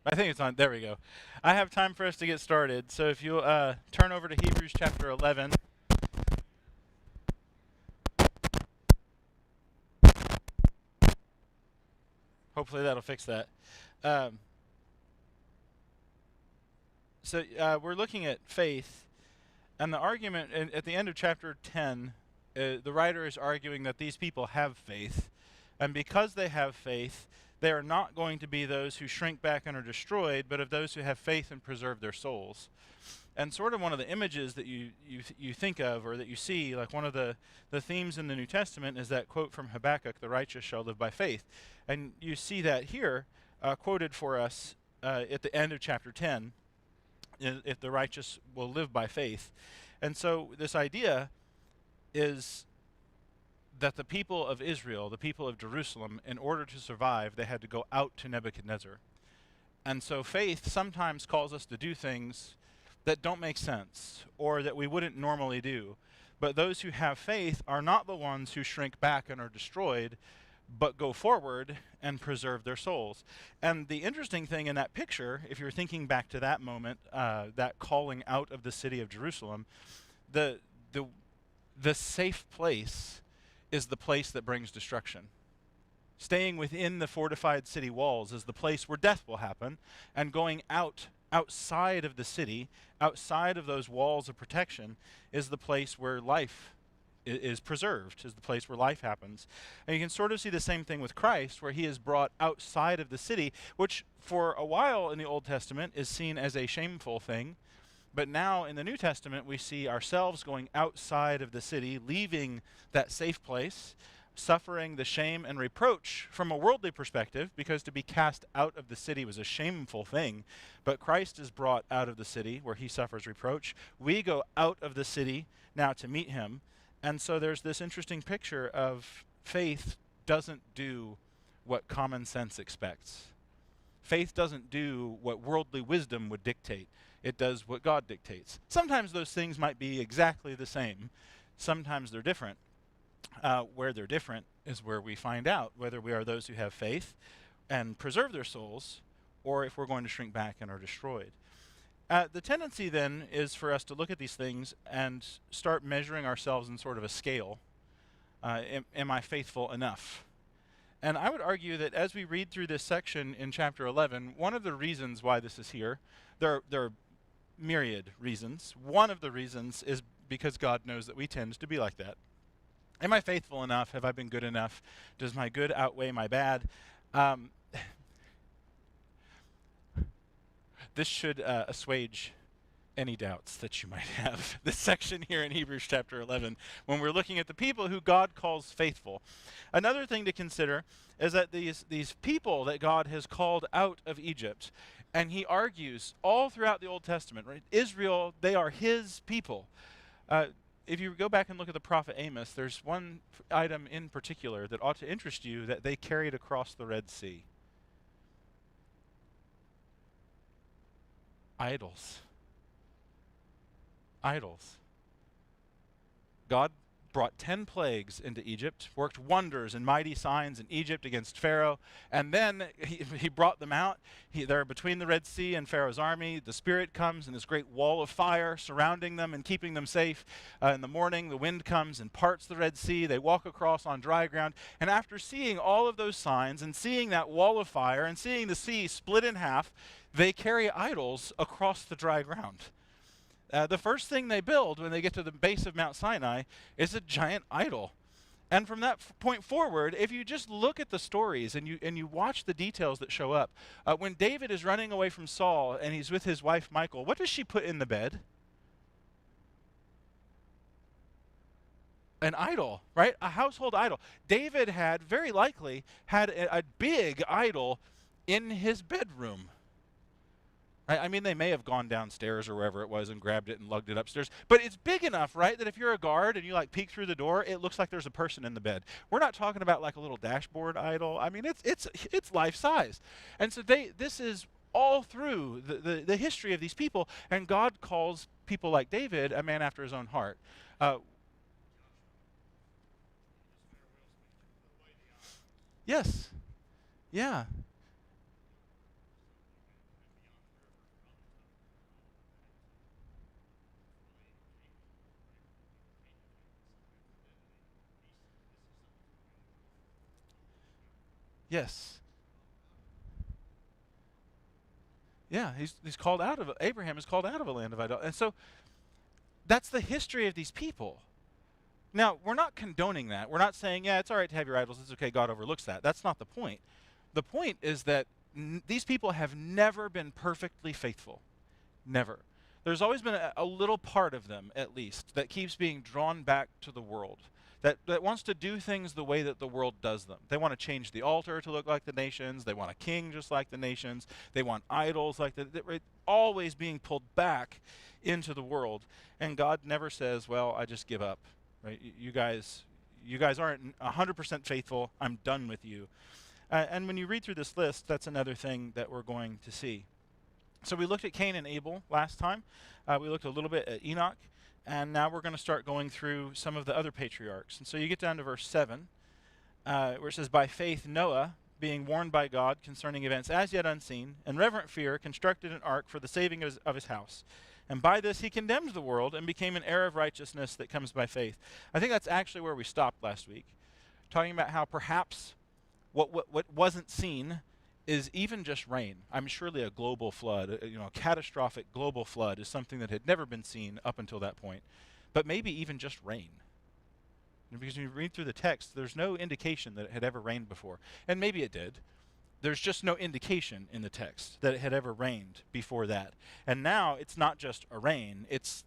I think it's on. There we go. I have time for us to get started. So if you turn over to Hebrews chapter 11. Hopefully that'll fix that. Um, so we're looking at faith, and the argument at the end of chapter 10, the writer is arguing that these people have faith, and because they have faith, they are not going to be those who shrink back and are destroyed, but of those who have faith and preserve their souls. And sort of one of the images that you think of or that you see, like one of the themes in the New Testament is that quote from Habakkuk, the righteous shall live by faith. And you see that here quoted for us at the end of chapter 10, if the righteous will live by faith. And so this idea is that the people of Israel, the people of Jerusalem, in order to survive, they had to go out to Nebuchadnezzar. And so faith sometimes calls us to do things that don't make sense or that we wouldn't normally do. But those who have faith are not the ones who shrink back and are destroyed, but go forward and preserve their souls. And the interesting thing in that picture, if you're thinking back to that moment, that calling out of the city of Jerusalem, the the the safe place is the place that brings destruction. Staying within the fortified city walls is the place where death will happen, and going outside of the city, outside of those walls of protection, is the place where life is preserved, is the place where life happens. And you can sort of see the same thing with Christ, where he is brought outside of the city, which for a while in the Old Testament is seen as a shameful thing. But now in the New Testament, we see ourselves going outside of the city, leaving that safe place, suffering the shame and reproach from a worldly perspective, because to be cast out of the city was a shameful thing. But Christ is brought out of the city where he suffers reproach. We go out of the city now to meet him. And so there's this interesting picture of faith doesn't do what common sense expects. Faith doesn't do what worldly wisdom would dictate. It does what God dictates. Sometimes those things might be exactly the same. Sometimes they're different. Where they're different is where we find out whether we are those who have faith and preserve their souls, or if we're going to shrink back and are destroyed. The tendency then is for us to look at these things and start measuring ourselves in sort of a scale. Am I faithful enough? And I would argue that as we read through this section in chapter 11, one of the reasons why this is here, there are myriad reasons. One of the reasons is because God knows that we tend to be like that. Am I faithful enough? Have I been good enough? Does my good outweigh my bad? This should assuage any doubts that you might have. This section here in Hebrews chapter 11, when we're looking at the people who God calls faithful. Another thing to consider is that these people that God has called out of Egypt, and he argues all throughout the Old Testament, right? Israel, they are his people. If you go back and look at the prophet Amos, there's one item in particular that ought to interest you, that they carried across the Red Sea. Idols. Idols. God brought 10 plagues into Egypt, worked wonders and mighty signs in Egypt against Pharaoh, and then he brought them out. They're between the Red Sea and Pharaoh's army. The Spirit comes in this great wall of fire surrounding them and keeping them safe. In the morning, the wind comes and parts the Red Sea. They walk across on dry ground. And after seeing all of those signs and seeing that wall of fire and seeing the sea split in half, they carry idols across the dry ground. The first thing they build when they get to the base of Mount Sinai is a giant idol. And from that point forward, if you just look at the stories and you watch the details that show up, when David is running away from Saul and he's with his wife Michal, what does she put in the bed? An idol, right? A household idol. David very likely had a big idol in his bedroom. I mean, they may have gone downstairs or wherever it was and grabbed it and lugged it upstairs. But it's big enough, right, that if you're a guard and you like peek through the door, it looks like there's a person in the bed. We're not talking about like a little dashboard idol. I mean, it's life size. And so this is all through the history of these people, and God calls people like David a man after his own heart. Yes. Yeah. Yes. Yeah, he's called out of Abraham is called out of a land of idolatry. And so that's the history of these people. Now, we're not condoning that. We're not saying, yeah, it's all right to have your idols. It's okay. God overlooks that. That's not the point. The point is that these people have never been perfectly faithful. Never. There's always been a little part of them, at least, that keeps being drawn back to the world, that wants to do things the way that the world does them. They want to change the altar to look like the nations. They want a king just like the nations. They want idols like they're always being pulled back into the world. And God never says, well, I just give up. Right? You guys aren't 100% faithful. I'm done with you. And when you read through this list, that's another thing that we're going to see. So we looked at Cain and Abel last time. We looked a little bit at Enoch. And now we're going to start going through some of the other patriarchs. And so you get down to verse 7, where it says, by faith Noah, being warned by God concerning events as yet unseen, in reverent fear, constructed an ark for the saving of his house. And by this he condemned the world and became an heir of righteousness that comes by faith. I think that's actually where we stopped last week, talking about how perhaps what wasn't seen is even just rain. I'm surely a global flood, a catastrophic global flood is something that had never been seen up until that point. But maybe even just rain. Because when you read through the text, there's no indication that it had ever rained before. And maybe it did. There's just no indication in the text that it had ever rained before that. And now it's not just a rain, it's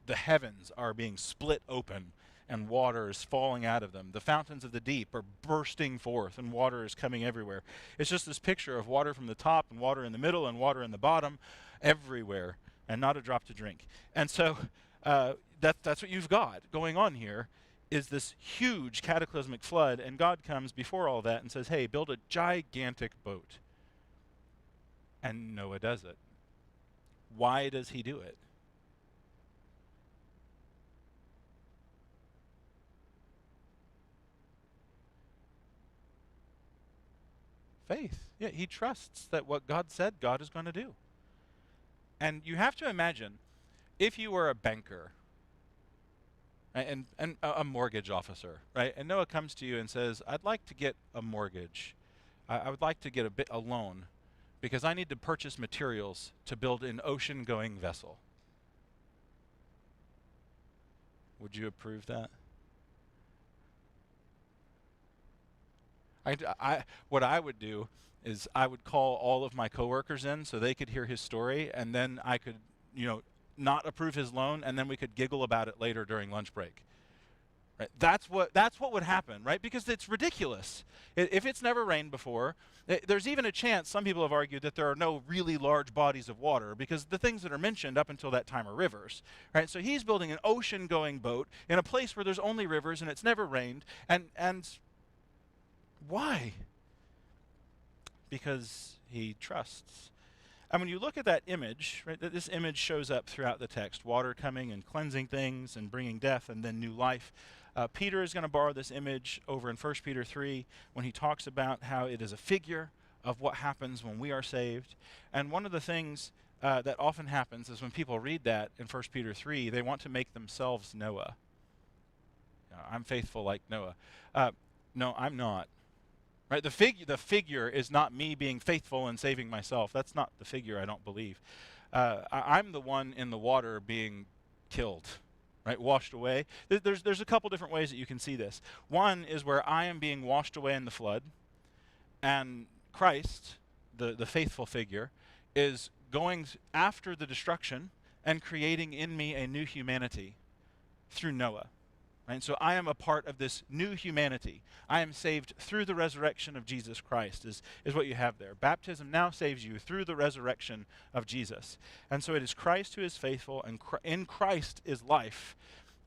the heavens are being split open and water is falling out of them. The fountains of the deep are bursting forth and water is coming everywhere. It's just this picture of water from the top and water in the middle and water in the bottom everywhere and not a drop to drink. And so that's what you've got going on here is this huge cataclysmic flood, and God comes before all that and says, hey, build a gigantic boat. And Noah does it. Why does he do it? Faith. Yeah, he trusts that what God said God is going to do. And you have to imagine, if you were a banker and a mortgage officer, right? And Noah comes to you and says, I'd like to get a mortgage. I would like to get a loan because I need to purchase materials to build an ocean-going vessel. Would you approve that? What I would do is I would call all of my coworkers in so they could hear his story, and then I could, not approve his loan, and then we could giggle about it later during lunch break. Right? That's what would happen, right? Because it's ridiculous. If it's never rained before, there's even a chance, some people have argued, that there are no really large bodies of water because the things that are mentioned up until that time are rivers, right? So he's building an ocean-going boat in a place where there's only rivers and it's never rained, and why? Because he trusts. And when you look at that image, right, this image shows up throughout the text, water coming and cleansing things and bringing death and then new life. Peter is going to borrow this image over in 1 Peter 3 when he talks about how it is a figure of what happens when we are saved. And one of the things that often happens is when people read that in 1 Peter 3, they want to make themselves Noah. I'm faithful like Noah. No, I'm not. Right? The figure is not me being faithful and saving myself. That's not the figure, I don't believe. I'm the one in the water being killed, right? Washed away. There's a couple different ways that you can see this. One is where I am being washed away in the flood, and Christ, the faithful figure, is going after the destruction and creating in me a new humanity through Noah. Right? So I am a part of this new humanity. I am saved through the resurrection of Jesus Christ is what you have there. Baptism now saves you through the resurrection of Jesus. And so it is Christ who is faithful, and in Christ is life,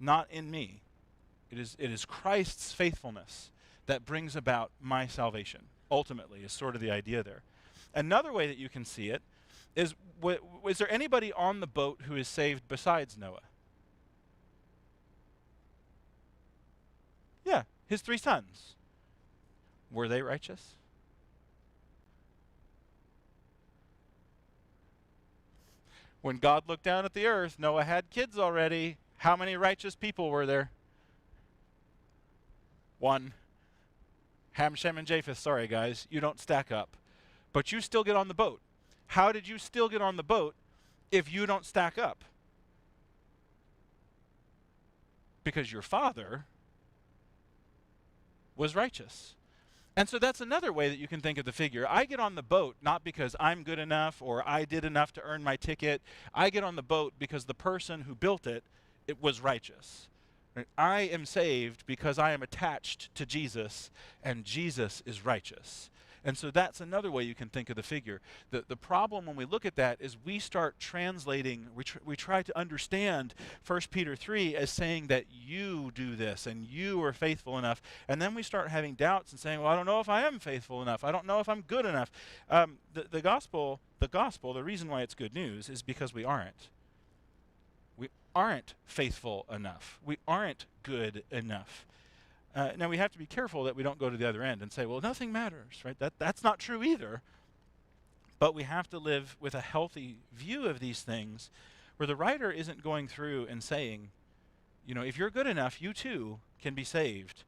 not in me. It is Christ's faithfulness that brings about my salvation, ultimately, is sort of the idea there. Another way that you can see it is, was there anybody on the boat who is saved besides Noah? Yeah, his 3 sons. Were they righteous? When God looked down at the earth, Noah had kids already. How many righteous people were there? 1. Ham, Shem, and Japheth, sorry guys, you don't stack up. But you still get on the boat. How did you still get on the boat if you don't stack up? Because your father was righteous. And so that's another way that you can think of the figure. I get on the boat not because I'm good enough or I did enough to earn my ticket. I get on the boat because the person who built it was righteous. Right? I am saved because I am attached to Jesus, and Jesus is righteous. And so that's another way you can think of the figure. The problem when we look at that is we start translating, we try to understand 1 Peter 3 as saying that you do this and you are faithful enough. And then we start having doubts and saying, well, I don't know if I am faithful enough. I don't know if I'm good enough. The gospel, the reason why it's good news is because we aren't. We aren't faithful enough. We aren't good enough. Now we have to be careful that we don't go to the other end and say, well, nothing matters, right? That's not true either. But we have to live with a healthy view of these things where the writer isn't going through and saying, you know, if you're good enough, you too can be saved.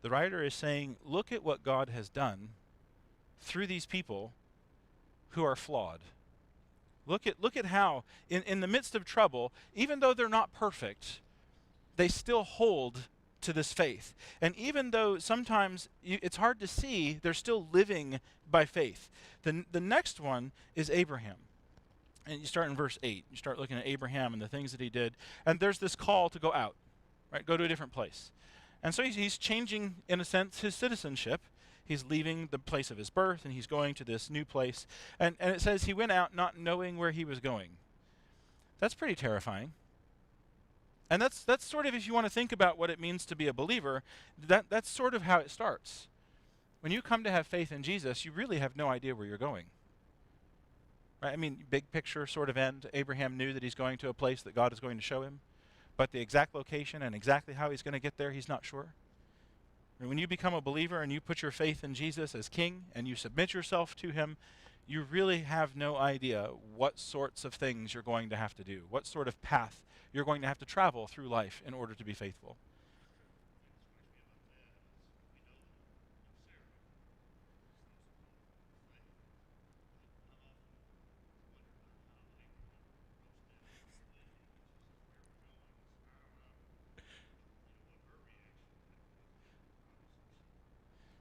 The writer is saying, look at what God has done through these people who are flawed. Look at how, in the midst of trouble, even though they're not perfect, they still hold to this faith. And even though sometimes it's hard to see, they're still living by faith. The next one is Abraham. And you start in verse 8. You start looking at Abraham and the things that he did. And there's this call to go out, right? Go to a different place. And so he's changing, in a sense, his citizenship. He's leaving the place of his birth, and he's going to this new place. And it says he went out not knowing where he was going. That's pretty terrifying. And that's sort of, if you want to think about what it means to be a believer, that's sort of how it starts. When you come to have faith in Jesus, you really have no idea where you're going. Right? I mean, big picture sort of end. Abraham knew that he's going to a place that God is going to show him, but the exact location and exactly how he's going to get there, he's not sure. And when you become a believer and you put your faith in Jesus as King and you submit yourself to him, you really have no idea what sorts of things you're going to have to do, what sort of path you're going to have to travel through life in order to be faithful.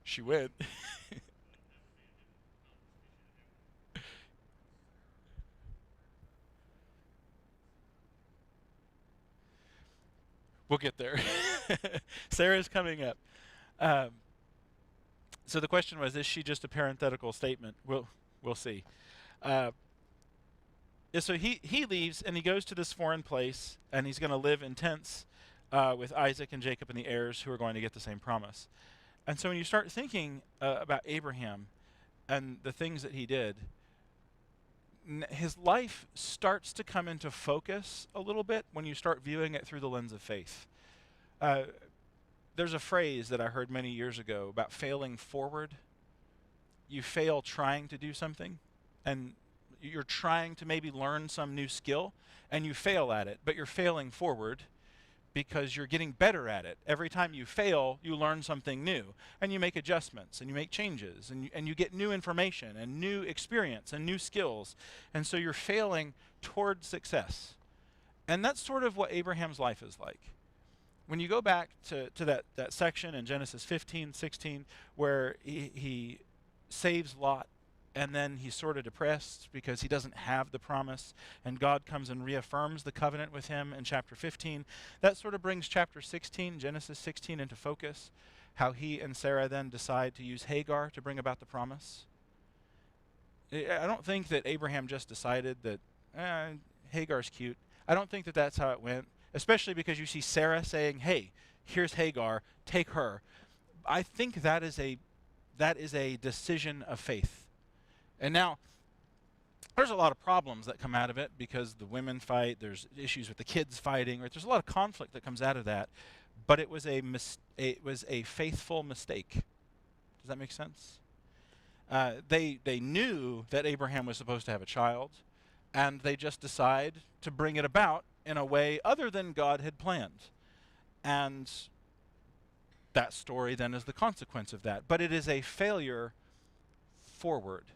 She went. We'll get there. Sarah's coming up. So the question was, is she just a parenthetical statement? We'll see. So he leaves and he goes to this foreign place, and he's going to live in tents with Isaac and Jacob and the heirs who are going to get the same promise. And so when you start thinking about Abraham and the things that he did, his life starts to come into focus a little bit when you start viewing it through the lens of faith. There's a phrase that I heard many years ago about failing forward. You fail trying to do something, and you're trying to maybe learn some new skill, and you fail at it, but you're failing forward because you're getting better at it. Every time you fail, you learn something new, and you make adjustments, and you make changes, and you get new information, and new experience, and new skills, and so you're failing toward success. And that's sort of what Abraham's life is like. When you go back to that section in Genesis 15, 16, where he saves Lot, and then he's sort of depressed because he doesn't have the promise, and God comes and reaffirms the covenant with him in chapter 15. That sort of brings chapter 16, Genesis 16, into focus, how he and Sarah then decide to use Hagar to bring about the promise. I don't think that Abraham just decided that Hagar's cute. I don't think that that's how it went, especially because you see Sarah saying, hey, here's Hagar, take her. I think that is a decision of faith. And now, there's a lot of problems that come out of it because the women fight, there's issues with the kids fighting, right? There's a lot of conflict that comes out of that, but it was a faithful mistake. Does that make sense? They knew that Abraham was supposed to have a child, and they just decide to bring it about in a way other than God had planned. And that story then is the consequence of that. But it is a failure forward.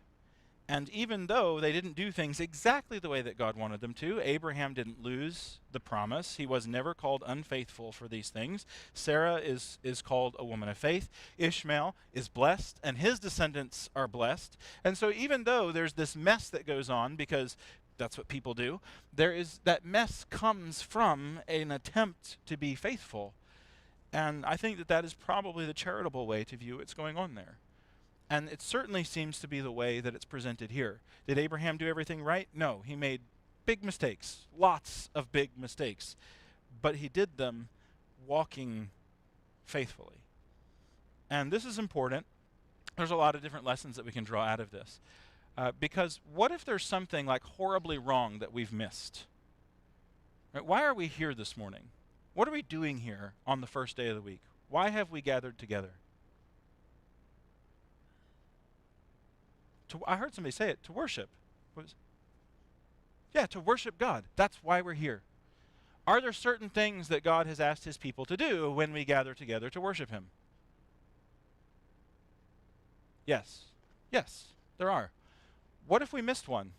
And even though they didn't do things exactly the way that God wanted them to, Abraham didn't lose the promise. He was never called unfaithful for these things. Sarah is called a woman of faith. Ishmael is blessed, and his descendants are blessed. And so even though there's this mess that goes on, because that's what people do, that mess comes from an attempt to be faithful. And I think that is probably the charitable way to view what's going on there. And it certainly seems to be the way that it's presented here. Did Abraham do everything right? No, he made big mistakes, lots of big mistakes. But he did them walking faithfully. And this is important. There's a lot of different lessons that we can draw out of this. Because what if there's something like horribly wrong that we've missed? Right? Why are we here this morning? What are we doing here on the first day of the week? Why have we gathered together? I heard somebody say it, to worship. To worship God. That's why we're here. Are there certain things that God has asked his people to do when we gather together to worship him? Yes. Yes, there are. What if we missed one?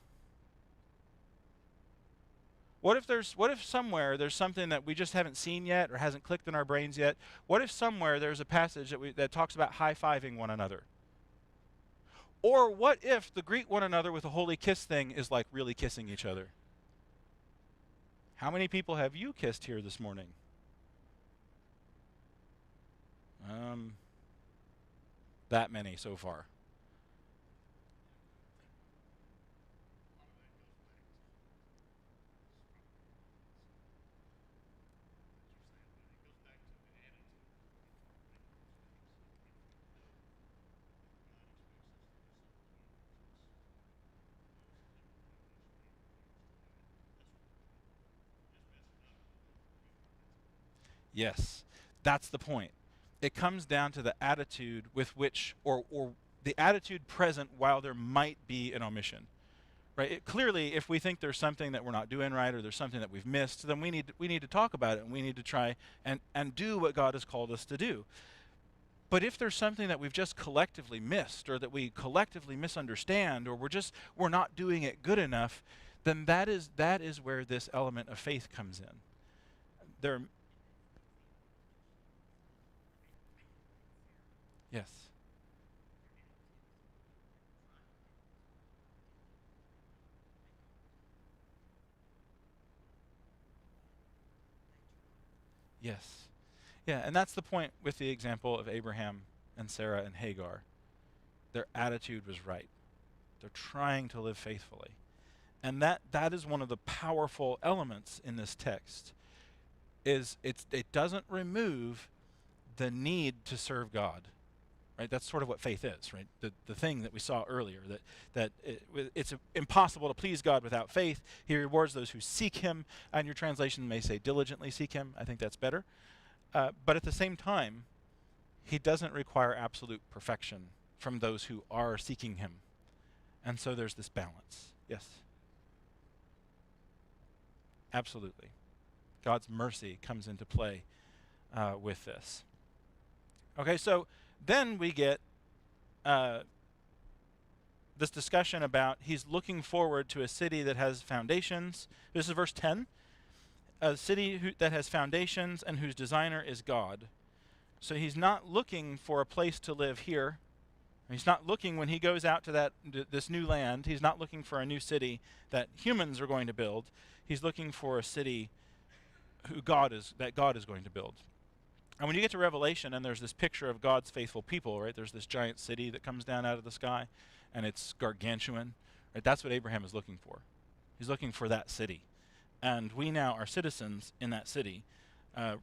What if somewhere there's something that we just haven't seen yet or hasn't clicked in our brains yet? What if somewhere there's a passage that talks about high-fiving one another? Or what if the greet one another with a holy kiss thing is like really kissing each other? How many people have you kissed here this morning? That many so far. Yes, that's the point. It comes down to the attitude with which, or the attitude present while there might be an omission. Right? Clearly, if we think there's something that we're not doing right or there's something that we've missed, then we need to talk about it, and we need to try and do what God has called us to do. But if there's something that we've just collectively missed or that we collectively misunderstand or we're not doing it good enough, then that is where this element of faith comes in. Yes. Yes. Yeah, and that's the point with the example of Abraham and Sarah and Hagar. Their attitude was right. They're trying to live faithfully. And that is one of the powerful elements in this text. It doesn't remove the need to serve God. Right? That's sort of what faith is, right? The thing that we saw earlier, that it's impossible to please God without faith. He rewards those who seek him, and your translation may say diligently seek him. I think that's better. But at the same time, he doesn't require absolute perfection from those who are seeking him. And so there's this balance. Yes? Absolutely. God's mercy comes into play with this. Okay, so then we get this discussion about he's looking forward to a city that has foundations. This is verse 10. A city that has foundations and whose designer is God. So he's not looking for a place to live here. He's not looking, when he goes out to this new land, he's not looking for a new city that humans are going to build. He's looking for a city that God is going to build. And when you get to Revelation and there's this picture of God's faithful people, right? There's this giant city that comes down out of the sky, and it's gargantuan. Right? That's what Abraham is looking for. He's looking for that city. And we now are citizens in that city.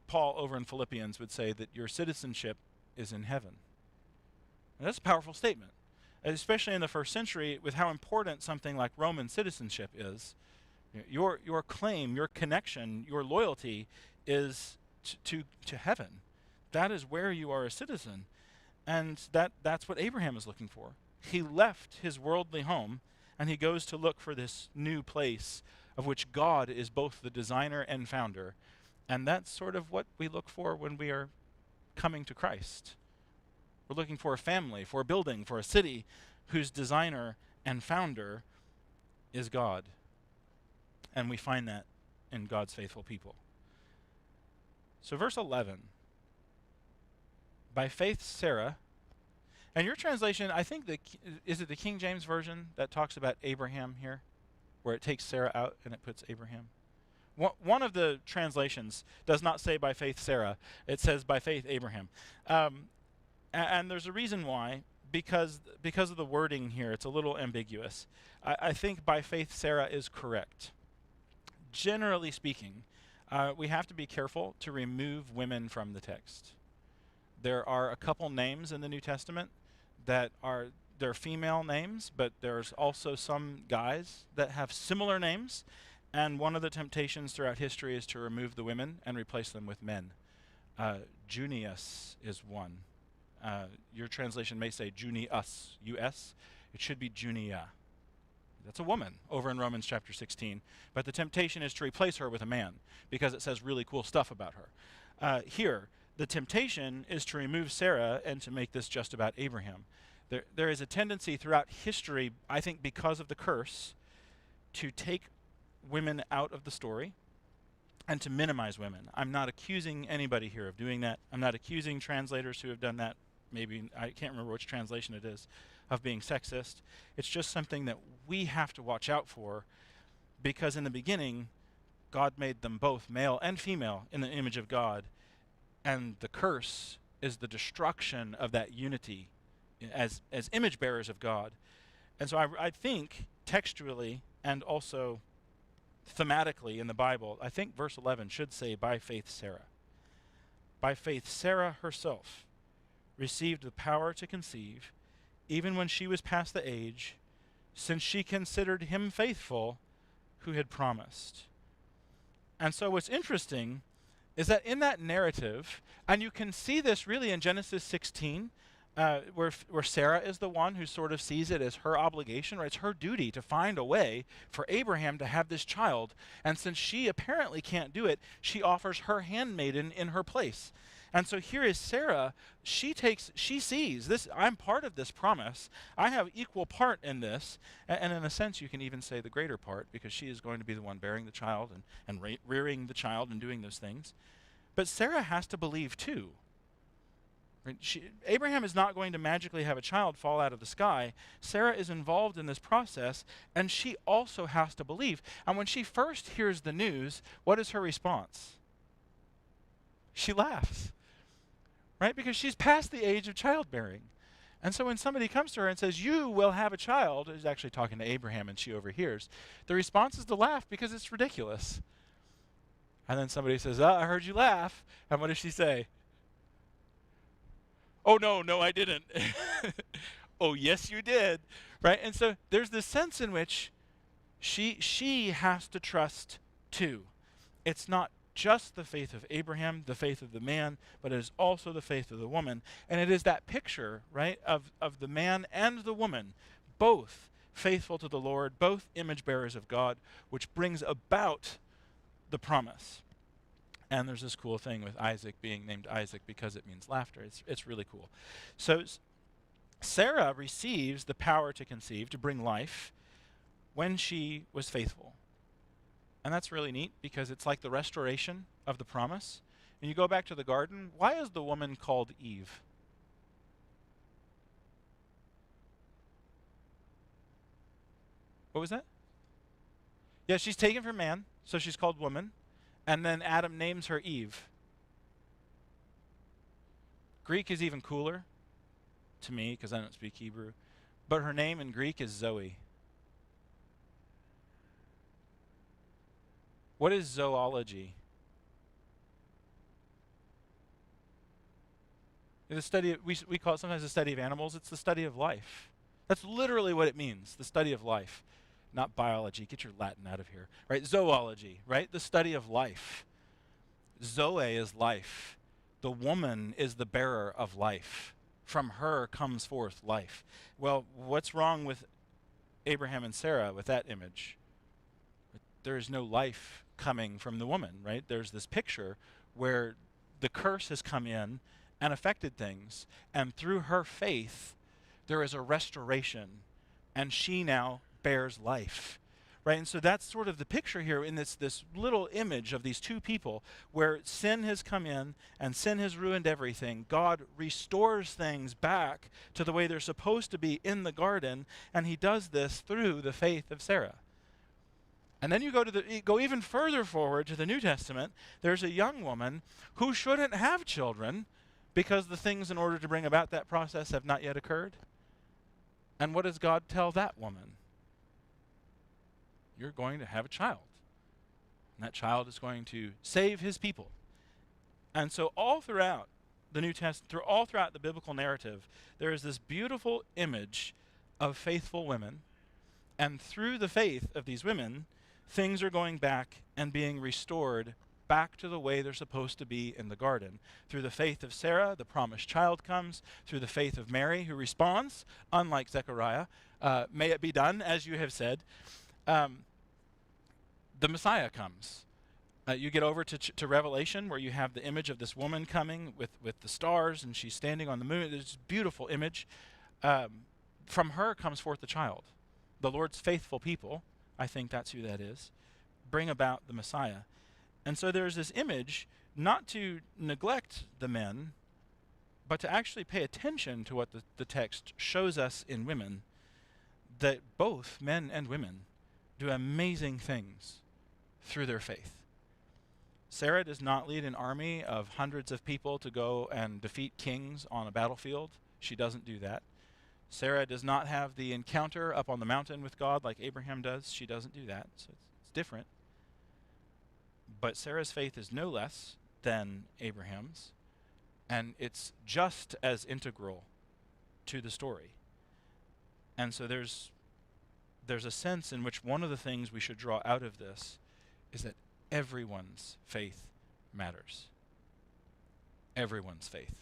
Paul over in Philippians would say that your citizenship is in heaven. And that's a powerful statement, especially in the first century with how important something like Roman citizenship is. Your claim, your connection, your loyalty is to heaven. That is where you are a citizen. And that's what Abraham is looking for. He left his worldly home and he goes to look for this new place of which God is both the designer and founder. And that's sort of what we look for when we are coming to Christ. We're looking for a family, for a building, for a city whose designer and founder is God. And we find that in God's faithful people. So verse 11. By faith Sarah, and your translation, I think, is it the King James Version that talks about Abraham here, where it takes Sarah out and it puts Abraham? One of the translations does not say by faith Sarah. It says by faith Abraham. And there's a reason why, because of the wording here. It's a little ambiguous. I think by faith Sarah is correct. Generally speaking, we have to be careful to remove women from the text. There are a couple names in the New Testament that they're female names, but there's also some guys that have similar names. And one of the temptations throughout history is to remove the women and replace them with men. Junius is one. Your translation may say Junius, U-S. It should be Junia. That's a woman over in Romans chapter 16. But the temptation is to replace her with a man because it says really cool stuff about her. Here, the temptation is to remove Sarah and to make this just about Abraham. There is a tendency throughout history, I think because of the curse, to take women out of the story and to minimize women. I'm not accusing anybody here of doing that. I'm not accusing translators who have done that. Maybe, I can't remember which translation it is, of being sexist. It's just something that we have to watch out for, because in the beginning, God made them both male and female in the image of God, and the curse is the destruction of that unity as image bearers of God. And so I think textually and also thematically in the Bible, I think verse 11 should say, by faith Sarah. By faith Sarah herself received the power to conceive, even when she was past the age, since she considered him faithful who had promised. And so what's interesting is that in that narrative, and you can see this really in Genesis 16, where Sarah is the one who sort of sees it as her obligation, right? It's her duty to find a way for Abraham to have this child. And since she apparently can't do it, she offers her handmaiden in her place. And so here is Sarah. She sees this. I'm part of this promise. I have equal part in this. And in a sense, you can even say the greater part, because she is going to be the one bearing the child and rearing the child and doing those things. But Sarah has to believe too. Right? Abraham is not going to magically have a child fall out of the sky. Sarah is involved in this process, and she also has to believe. And when she first hears the news, what is her response? She laughs, right? Because she's past the age of childbearing. And so when somebody comes to her and says, you will have a child, is actually talking to Abraham and she overhears, the response is to laugh because it's ridiculous. And then somebody says, I heard you laugh. And what does she say? Oh, no, I didn't. Oh, yes, you did. Right? And so there's this sense in which she has to trust too. It's not just the faith of Abraham, the faith of the man, but it is also the faith of the woman. And it is that picture, right, of the man and the woman, both faithful to the Lord, both image bearers of God, which brings about the promise. And there's this cool thing with Isaac being named Isaac because it means laughter. It's really cool. So Sarah receives the power to conceive, to bring life, when she was faithful. And that's really neat because it's like the restoration of the promise. And you go back to the garden, why is the woman called Eve? What was that? Yeah, she's taken from man, so she's called woman. And then Adam names her Eve. Greek is even cooler to me because I don't speak Hebrew. But her name in Greek is Zoe. What is zoology? The study of, we call it sometimes the study of animals. It's the study of life. That's literally what it means, the study of life. Not biology. Get your Latin out of here. Right? Zoology, right? The study of life. Zoe is life. The woman is the bearer of life. From her comes forth life. Well, what's wrong with Abraham and Sarah with that image? There is no life coming from the woman, right? There's this picture where the curse has come in and affected things. And through her faith, there is a restoration, and she now bears life. Right? And so that's sort of the picture here in this little image of these two people where sin has come in and sin has ruined everything. God restores things back to the way they're supposed to be in the garden, and he does this through the faith of Sarah. And then you go even further forward to the New Testament. There's a young woman who shouldn't have children because the things in order to bring about that process have not yet occurred. And what does God tell that woman? You're going to have a child. And that child is going to save his people. And so all throughout the New Testament, all throughout the biblical narrative, there is this beautiful image of faithful women. And through the faith of these women, things are going back and being restored back to the way they're supposed to be in the garden. Through the faith of Sarah, the promised child comes. Through the faith of Mary, who responds, unlike Zechariah, may it be done as you have said. The Messiah comes. You get over to Revelation, where you have the image of this woman coming with the stars, and she's standing on the moon. It's a beautiful image. From her comes forth the child. The Lord's faithful people, I think that's who that is, bring about the Messiah. And so there's this image, not to neglect the men, but to actually pay attention to what the text shows us in women, that both men and women do amazing things through their faith. Sarah does not lead an army of hundreds of people to go and defeat kings on a battlefield. She doesn't do that. Sarah does not have the encounter up on the mountain with God like Abraham does. She doesn't do that. So it's different. But Sarah's faith is no less than Abraham's, and it's just as integral to the story. And so there's a sense in which one of the things we should draw out of this is that everyone's faith matters. Everyone's faith.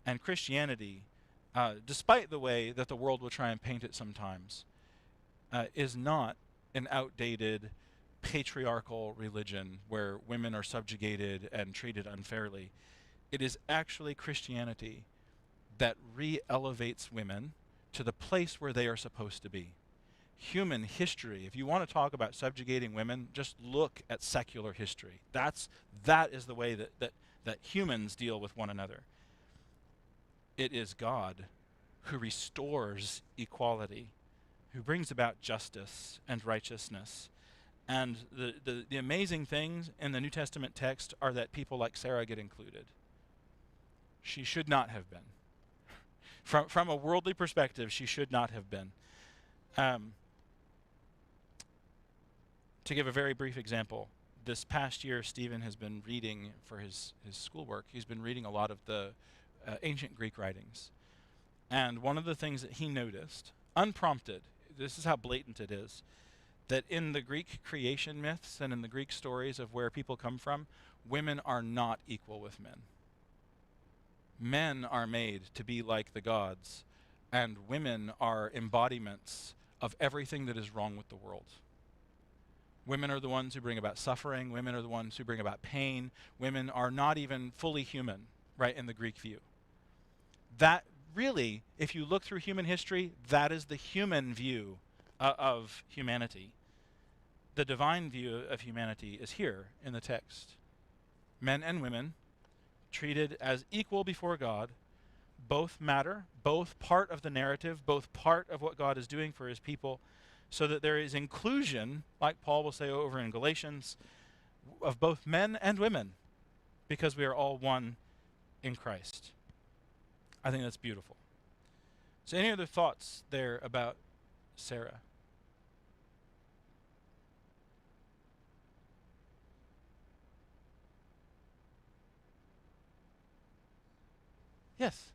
And Christianity, despite the way that the world will try and paint it sometimes, is not an outdated patriarchal religion where women are subjugated and treated unfairly. It is actually Christianity that re-elevates women to the place where they are supposed to be. Human history, if you want to talk about subjugating women, just look at secular history. That is the way that humans deal with one another. It is God who restores equality, who brings about justice and righteousness. And the amazing things in the New Testament text are that people like Sarah get included. She should not have been. From a worldly perspective, she should not have been. To give a very brief example, this past year Stephen has been reading for his schoolwork. He's been reading a lot of the ancient Greek writings. And one of the things that he noticed, unprompted, this is how blatant it is, that in the Greek creation myths and in the Greek stories of where people come from, women are not equal with men. Men are made to be like the gods, and women are embodiments of everything that is wrong with the world. Women are the ones who bring about suffering. Women are the ones who bring about pain. Women are not even fully human, right, in the Greek view. That really, if you look through human history, that is the human view of humanity. The divine view of humanity is here in the text. Men and women treated as equal before God, both matter, both part of the narrative, both part of what God is doing for his people, so that there is inclusion, like Paul will say over in Galatians, of both men and women, because we are all one in Christ. I think that's beautiful. So any other thoughts there about Sarah? Yes.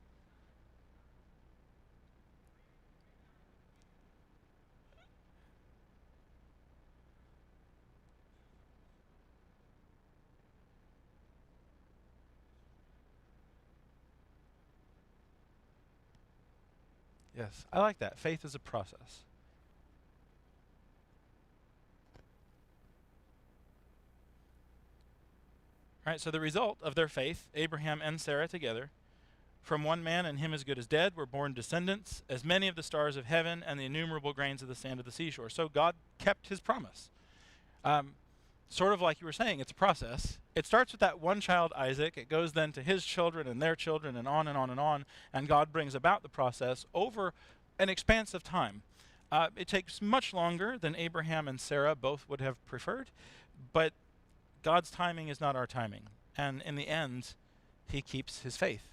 Yes, I like that. Faith is a process. Right? So the result of their faith, Abraham and Sarah together, from one man and him as good as dead were born descendants, as many of the stars of heaven and the innumerable grains of the sand of the seashore. So God kept his promise. Sort of like you were saying, it's a process. It starts with that one child, Isaac. It goes then to his children and their children and on and on and on. And God brings about the process over an expanse of time. It takes much longer than Abraham and Sarah both would have preferred, but God's timing is not our timing. And in the end, he keeps his faith.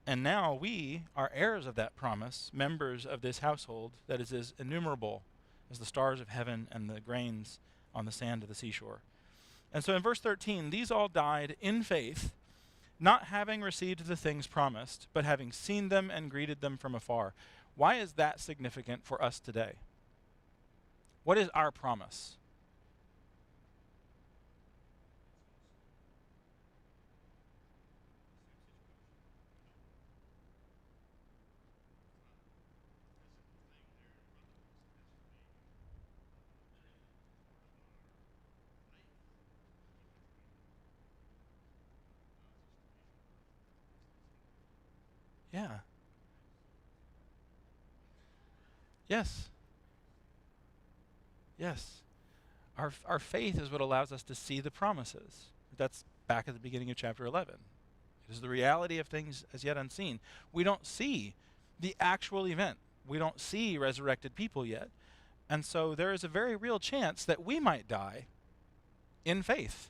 And now we are heirs of that promise, members of this household that is as innumerable as the stars of heaven and the grains on the sand of the seashore. And so in verse 13, these all died in faith, not having received the things promised, but having seen them and greeted them from afar. Why is that significant for us today? What is our promise? Yeah. Yes. Yes. Our faith is what allows us to see the promises. That's back at the beginning of chapter 11. It is the reality of things as yet unseen. We don't see the actual event. We don't see resurrected people yet. And so there is a very real chance that we might die in faith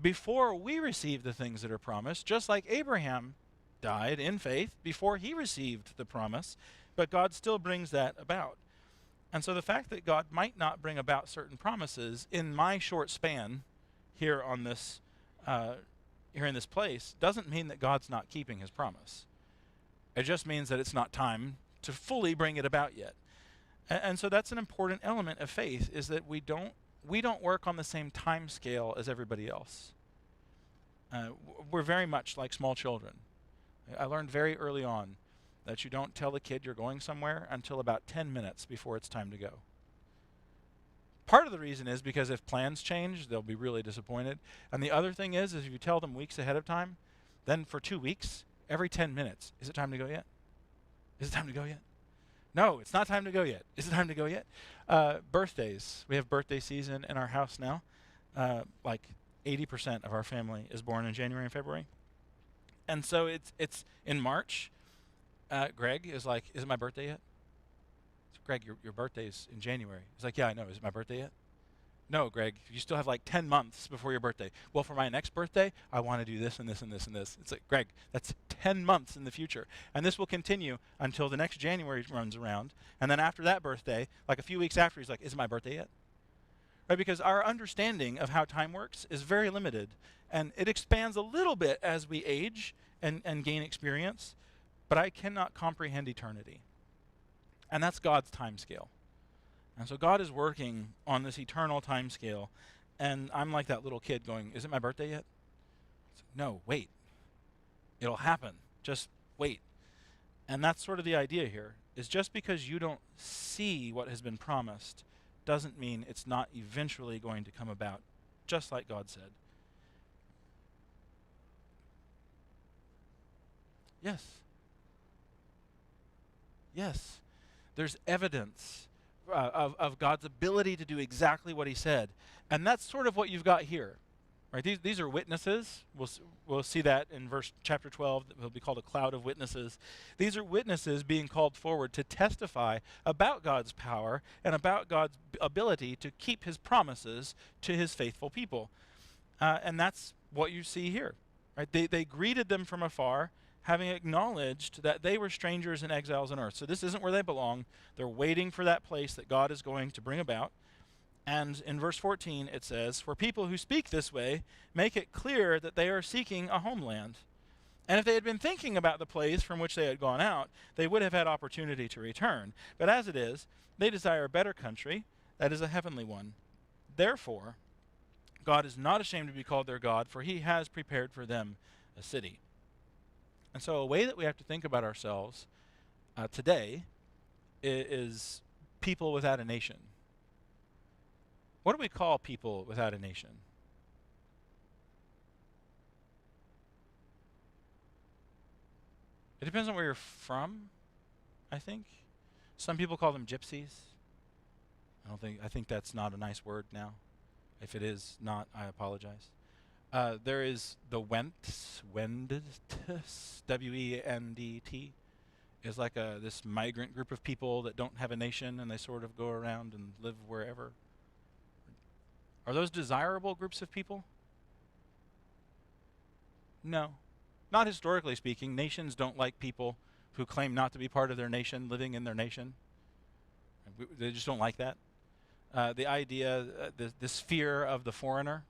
before we receive the things that are promised, just like Abraham died in faith before he received the promise, but God still brings that about. And so the fact that God might not bring about certain promises in my short span here on this here in this place doesn't mean that God's not keeping his promise. It just means that it's not time to fully bring it about yet. And so that's an important element of faith, is that we don't work on the same time scale as everybody else. We're very much like small children. I learned very early on that you don't tell a kid you're going somewhere until about 10 minutes before it's time to go. Part of the reason is because if plans change, they'll be really disappointed. And the other thing is if you tell them weeks ahead of time, then for 2 weeks, every 10 minutes, is it time to go yet? Is it time to go yet? No, it's not time to go yet. Is it time to go yet? Birthdays. We have birthday season in our house now. Like 80% of our family is born in January and February. And so it's in March. Greg is like, is it my birthday yet? Greg, your birthday's in January. He's like, yeah, I know. Is it my birthday yet? No, Greg, you still have like 10 months before your birthday. Well, for my next birthday, I want to do this and this and this and this. It's like, Greg, that's 10 months in the future. And this will continue until the next January runs around. And then after that birthday, like a few weeks after, he's like, is it my birthday yet? Right? Because our understanding of how time works is very limited. And it expands a little bit as we age and gain experience. But I cannot comprehend eternity. And that's God's time scale. And so God is working on this eternal time scale. And I'm like that little kid going, is it my birthday yet? No, wait. It'll happen. Just wait. And that's sort of the idea here, is just because you don't see what has been promised doesn't mean it's not eventually going to come about, just like God said. Yes. Yes. There's evidence of God's ability to do exactly what he said. And that's sort of what you've got here. Right? These are witnesses. We'll see that in chapter 12. It will be called a cloud of witnesses. These are witnesses being called forward to testify about God's power and about God's ability to keep his promises to his faithful people. And that's what you see here. Right? They greeted them from afar, having acknowledged that they were strangers and exiles on earth. So this isn't where they belong. They're waiting for that place that God is going to bring about. And in verse 14 it says, for people who speak this way make it clear that they are seeking a homeland. And if they had been thinking about the place from which they had gone out, they would have had opportunity to return. But as it is, they desire a better country, that is a heavenly one. Therefore, God is not ashamed to be called their God, for he has prepared for them a city. And so a way that we have to think about ourselves today is people without a nation. What do we call people without a nation? It depends on where you're from, I think. Some people call them gypsies. I think that's not a nice word now. If it is not, I apologize. There is the Wendt, W-E-N-D-T, is like this migrant group of people that don't have a nation and they sort of go around and live wherever. Are those desirable groups of people? No. Not historically speaking. Nations don't like people who claim not to be part of their nation living in their nation. They just don't like that. The idea, this fear of the foreigner,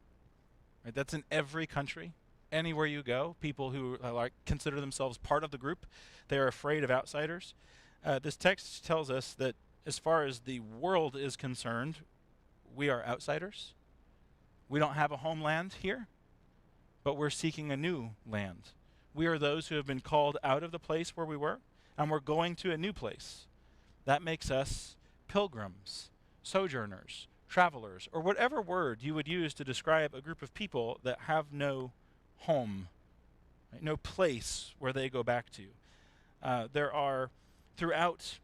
right, that's in every country. Anywhere you go, people who consider themselves part of the group, they are afraid of outsiders. This text tells us that as far as the world is concerned, we are outsiders. We don't have a homeland here, but we're seeking a new land. We are those who have been called out of the place where we were, and we're going to a new place. That makes us pilgrims, sojourners, travelers, or whatever word you would use to describe a group of people that have no home, right? No place where they go back to. There are, throughout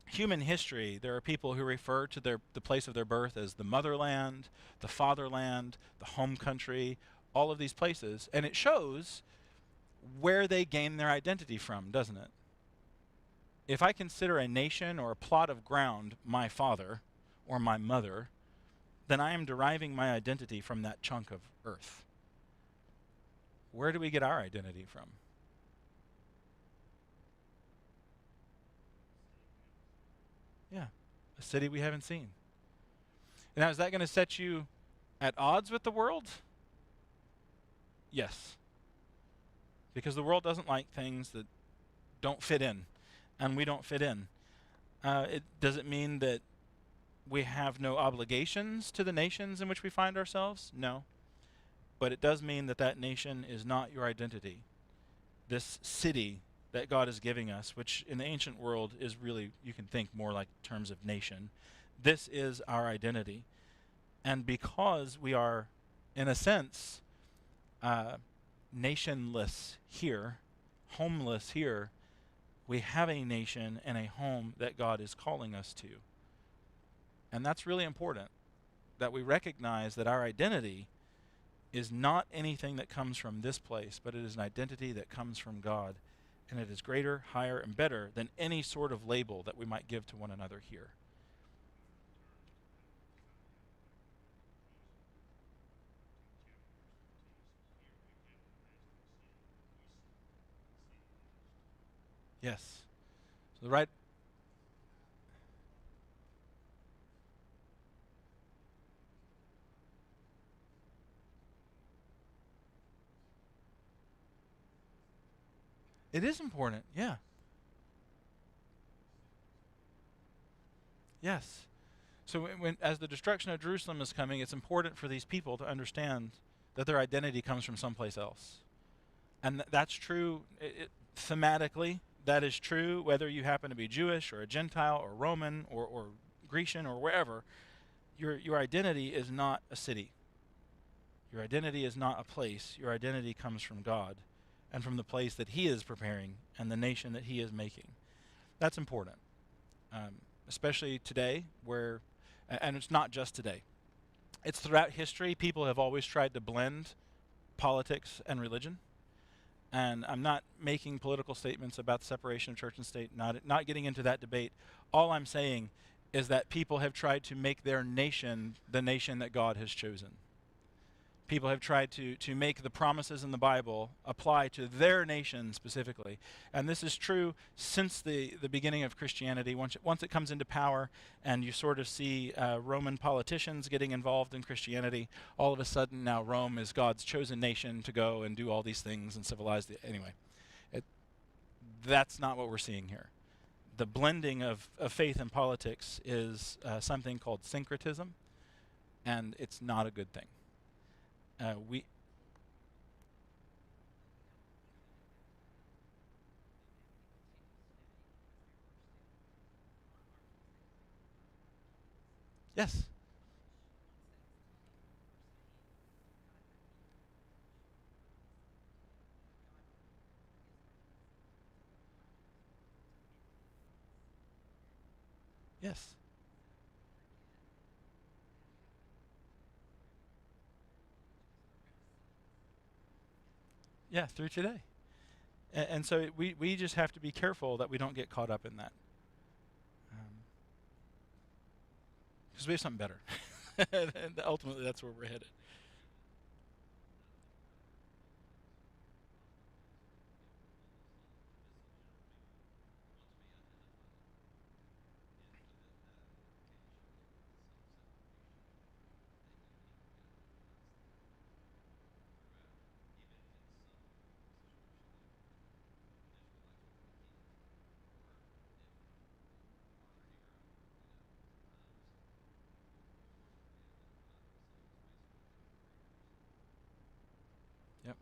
human history, there are people who refer to the place of their birth as the motherland, the fatherland, the home country, all of these places, and it shows where they gain their identity from, doesn't it? If I consider a nation or a plot of ground my father or my mother, then I am deriving my identity from that chunk of earth. Where do we get our identity from? Yeah, a city we haven't seen. Now, is that going to set you at odds with the world? Yes. Because the world doesn't like things that don't fit in, and we don't fit in. Does it mean that we have no obligations to the nations in which we find ourselves? No. But it does mean that that nation is not your identity. This city that God is giving us, which in the ancient world is really, you can think more like terms of nation, this is our identity. And because we are, in a sense, nationless here, homeless here, we have a nation and a home that God is calling us to. And that's really important, that we recognize that our identity is not anything that comes from this place, but it is an identity that comes from God. And it is greater, higher, and better than any sort of label that we might give to one another here. Yes. So the right. It is important, yeah. Yes. So as the destruction of Jerusalem is coming, it's important for these people to understand that their identity comes from someplace else. And that's true thematically. That is true whether you happen to be Jewish or a Gentile or Roman or Grecian or wherever. Your identity is not a city. Your identity is not a place. Your identity comes from God and from the place that He is preparing and the nation that He is making. That's important, especially today and it's not just today. It's throughout history. People have always tried to blend politics and religion. And I'm not making political statements about the separation of church and state, not getting into that debate. All I'm saying is that people have tried to make their nation the nation that God has chosen. People have tried to make the promises in the Bible apply to their nation specifically. And this is true since the beginning of Christianity. Once it comes into power and you sort of see Roman politicians getting involved in Christianity, all of a sudden now Rome is God's chosen nation to go and do all these things and civilize anyway. That's not what we're seeing here. The blending of faith and politics is something called syncretism, and it's not a good thing. Yes. Yes. Yeah, through today. And so we just have to be careful that we don't get caught up in that. Because we have something better. And ultimately, that's where we're headed. Yep.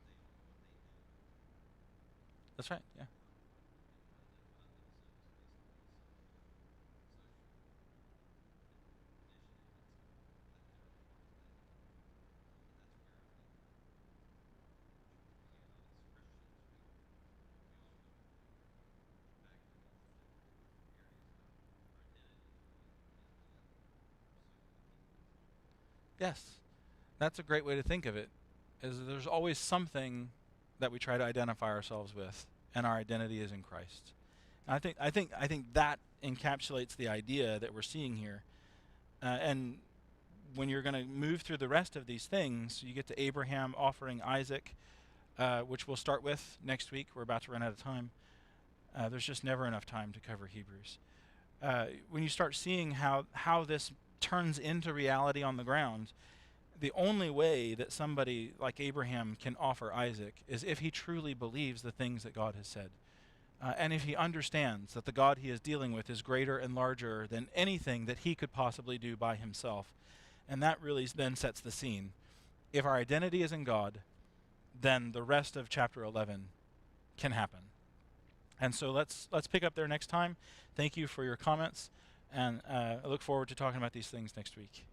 That's right. Yeah. Yes. That's a great way to think of it. Is there's always something that we try to identify ourselves with, and our identity is in Christ. And I think that encapsulates the idea that we're seeing here. And when you're going to move through the rest of these things, you get to Abraham offering Isaac, which we'll start with next week. We're about to run out of time. There's just never enough time to cover Hebrews. When you start seeing how this turns into reality on the ground, the only way that somebody like Abraham can offer Isaac is if he truly believes the things that God has said. And if he understands that the God he is dealing with is greater and larger than anything that he could possibly do by himself. And that really then sets the scene. If our identity is in God, then the rest of chapter 11 can happen. And so let's pick up there next time. Thank you for your comments, and I look forward to talking about these things next week.